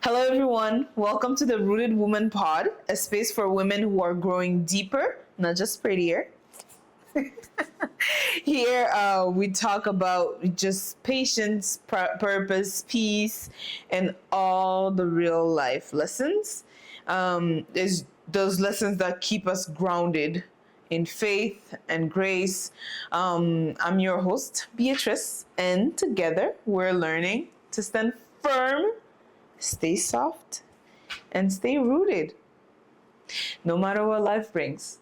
Hello, everyone. Welcome to the Rooted Woman Pod, a space for women who are growing deeper, not just prettier. Here, we talk about just patience, purpose, peace, and all the real life lessons. There's those lessons that keep us grounded in faith and grace. I'm your host, Beatrice, and together we're learning to stand firm, stay soft, and stay rooted no matter what life brings.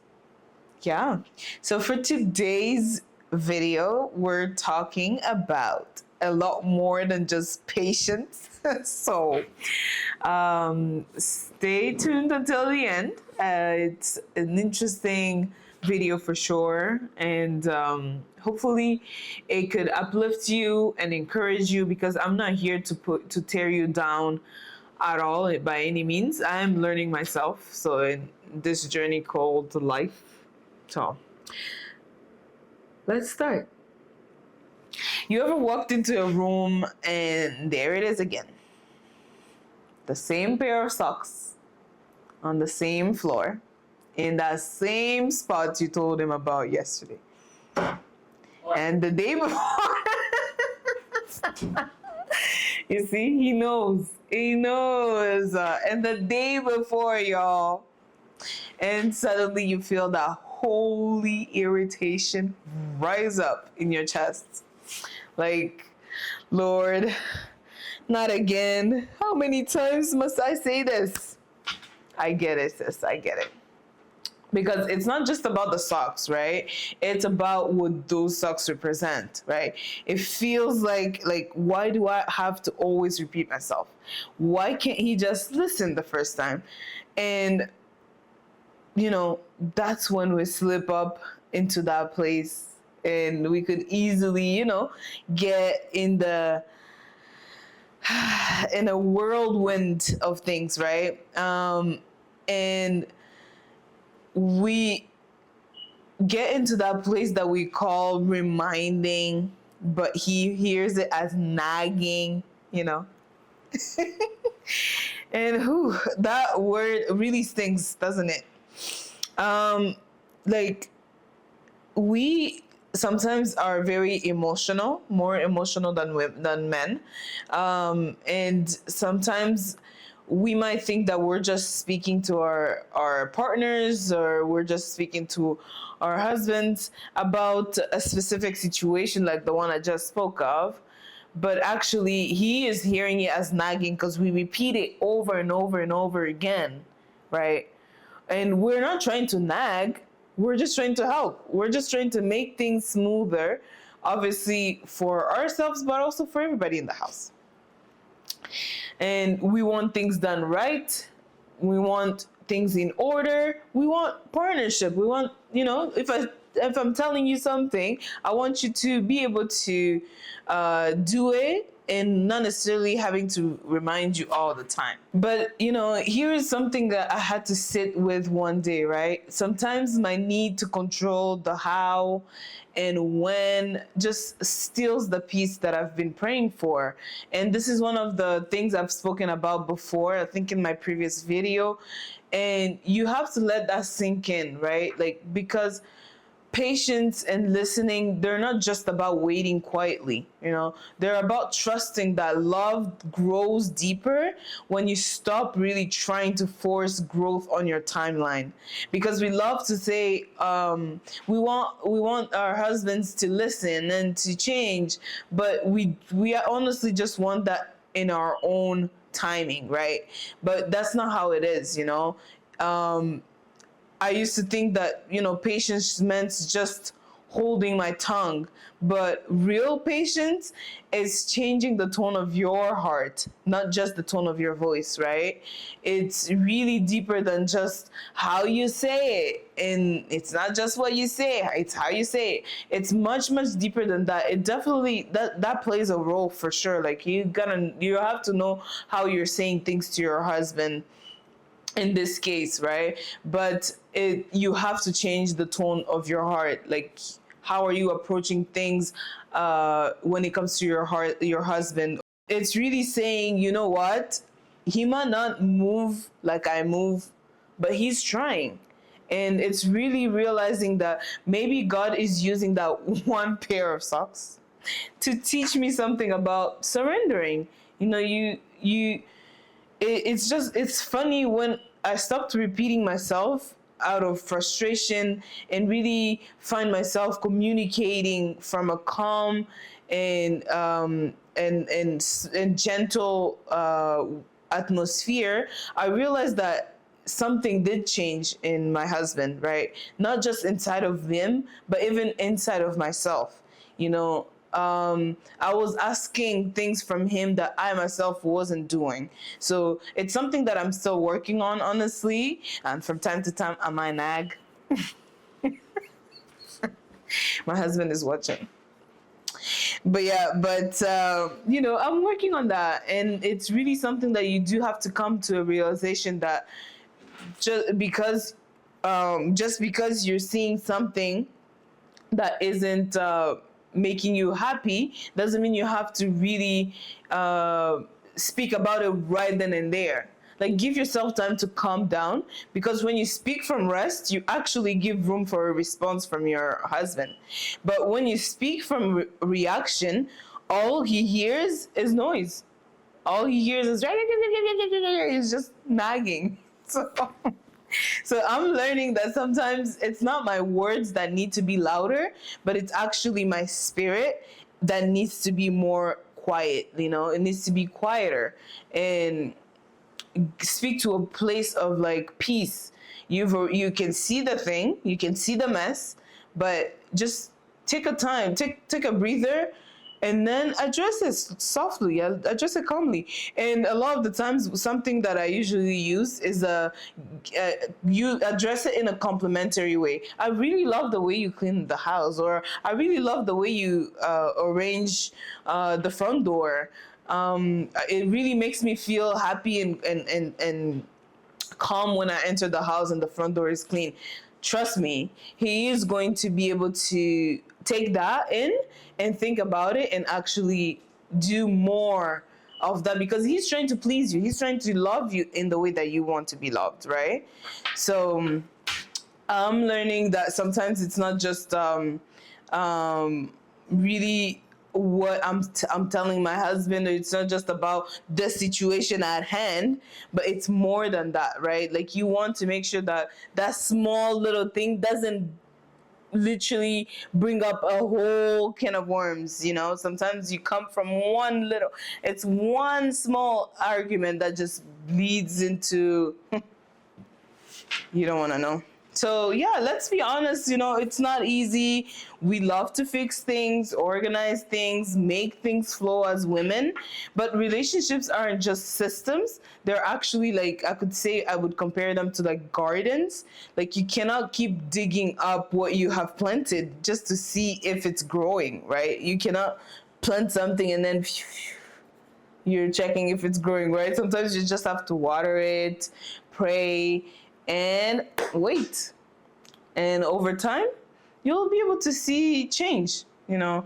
Yeah. So for today's video, we're talking about a lot more than just patience. So stay tuned until the end. It's an interesting video for sure, and hopefully it could uplift you and encourage you, because I'm not here to tear you down at all by any means. I'm learning myself, so in this journey called life. So let's start. You ever walked into a room and there it is again, the same pair of socks on the same floor in that same spot you told him about yesterday? And the day before, you see, he knows. And the day before, y'all, and suddenly you feel that holy irritation rise up in your chest. Like, Lord, not again. How many times must I say this? I get it, sis. I get it. Because it's not just about the socks, right? It's about what those socks represent, right? It feels like why do I have to always repeat myself? Why can't he just listen the first time? And that's when we slip up into that place, and we could easily, get in a whirlwind of things, right? And we get into that place that we call reminding, but he hears it as nagging, And that word really stings, doesn't it? We sometimes are very emotional, more emotional than men, and sometimes we might think that we're just speaking to our partners, or we're just speaking to our husbands about a specific situation like the one I just spoke of. But actually, he is hearing it as nagging because we repeat it over and over and over again, right? And we're not trying to nag. We're just trying to help. We're just trying to make things smoother, obviously for ourselves, but also for everybody in the house. And we want things done right. We want things in order. We want partnership. We want, if I'm telling you something, I want you to be able to do it, and not necessarily having to remind you all the time. But, here is something that I had to sit with one day, right? Sometimes my need to control the how and when just steals the peace that I've been praying for. And this is one of the things I've spoken about before, I think in my previous video. And you have to let that sink in, right? Because patience and listening, they're not just about waiting quietly, they're about trusting that love grows deeper when you stop really trying to force growth on your timeline. Because we love to say we want our husbands to listen and to change, but we honestly just want that in our own timing, right? But that's not how it is. I used to think that, patience meant just holding my tongue, but real patience is changing the tone of your heart, not just the tone of your voice, right? It's really deeper than just how you say it. And it's not just what you say, it's how you say it. It's much, much deeper than that. It definitely, that plays a role for sure. You have to know how you're saying things to your husband in this case, right? But you have to change the tone of your heart. How are you approaching things when it comes to your husband? It's really saying, you know what? he might not move like I move, but he's trying. And it's really realizing that maybe God is using that one pair of socks to teach me something about surrendering. You know, it's just, it's funny when I stopped repeating myself out of frustration and really find myself communicating from a calm and and gentle atmosphere. I realized that something did change in my husband, right? Not just inside of him, but even inside of myself. You know, I was asking things from him that I myself wasn't doing. So it's something that I'm still working on, honestly. And from time to time, I might nag. My husband is watching. But yeah, but you know, I'm working on that, and it's really something that you do have to come to a realization that just because you're seeing something that isn't making you happy doesn't mean you have to really speak about it right then and there. Like, give yourself time to calm down, because when you speak from rest, you actually give room for a response from your husband. But when you speak from reaction, all he hears is noise. All he hears is he's just nagging. So so I'm learning that sometimes it's not my words that need to be louder, but it's actually my spirit that needs to be more quiet. You know, it needs to be quieter and speak to a place of like peace. You can see the thing, you can see the mess, but just take a time, take a breather, and then address it softly, address it calmly. And a lot of the times, something that I usually use is you address it in a complimentary way. I really love the way you clean the house, or I really love the way you arrange the front door. It really makes me feel happy and calm when I enter the house and the front door is clean. Trust me, he is going to be able to take that in and think about it and actually do more of that, because he's trying to please you. He's trying to love you in the way that you want to be loved, right? So I'm learning that sometimes it's not just really what I'm telling my husband. It's not just about the situation at hand, but it's more than that, right? Like, you want to make sure that that small little thing doesn't literally bring up a whole can of worms. You know, sometimes you come from it's one small argument that just leads into you don't want to know. So yeah, let's be honest, you know, it's not easy. We love to fix things, organize things, make things flow as women, but relationships aren't just systems. They're actually, like, I would compare them to like gardens. Like, you cannot keep digging up what you have planted just to see if it's growing, right? You cannot plant something and then you're checking if it's growing, right? Sometimes you just have to water it, pray, and wait. And over time, you'll be able to see change, you know.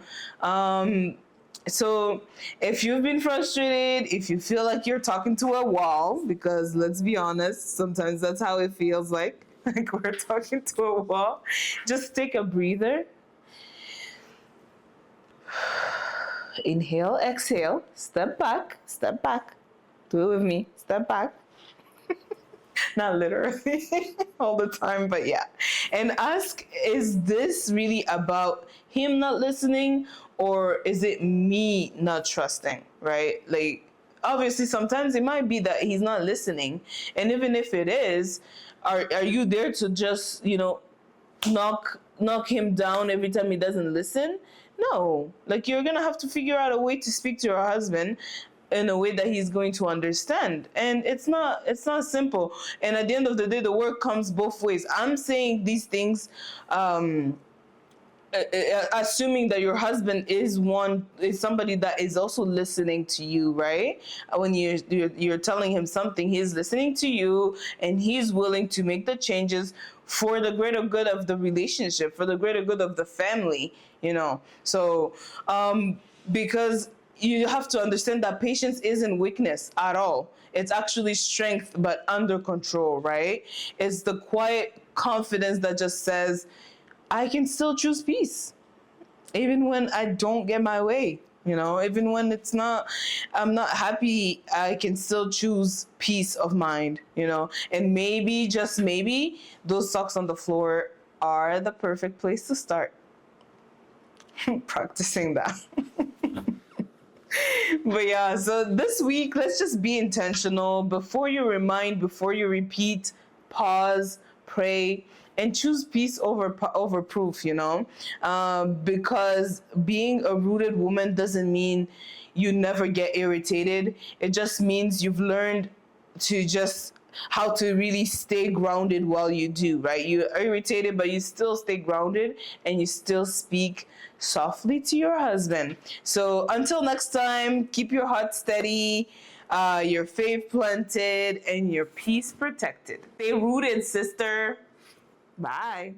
So if you've been frustrated, if you feel like you're talking to a wall, because let's be honest, sometimes that's how it feels like, like we're talking to a wall, just take a breather. Inhale, exhale, step back, do it with me, step back. Not literally all the time, but yeah. And ask, is this really about him not listening, or is it me not trusting, right? Like, obviously, sometimes it might be that he's not listening. And even if it is, are you there to just, you know, knock him down every time he doesn't listen? No. Like, you're gonna have to figure out a way to speak to your husband in a way that he's going to understand. And it's not simple. And at the end of the day, the work comes both ways. I'm saying these things assuming that your husband is somebody that is also listening to you, right? When you're telling him something, he's listening to you and he's willing to make the changes for the greater good of the relationship, for the greater good of the family, you know. So because you have to understand that patience isn't weakness at all. It's actually strength, but under control, right? It's the quiet confidence that just says, I can still choose peace, even when I don't get my way. Even when I'm not happy, I can still choose peace of mind. And maybe, just maybe, those socks on the floor are the perfect place to start practicing that. But yeah, so this week, let's just be intentional. Before you remind, before you repeat, pause, pray, and choose peace over proof. Because being a rooted woman doesn't mean you never get irritated. It just means you've learned to just how to really stay grounded while you do, right? You're irritated, but you still stay grounded and you still speak softly to your husband. So until next time, keep your heart steady, your faith planted, and your peace protected. Stay rooted, sister. Bye.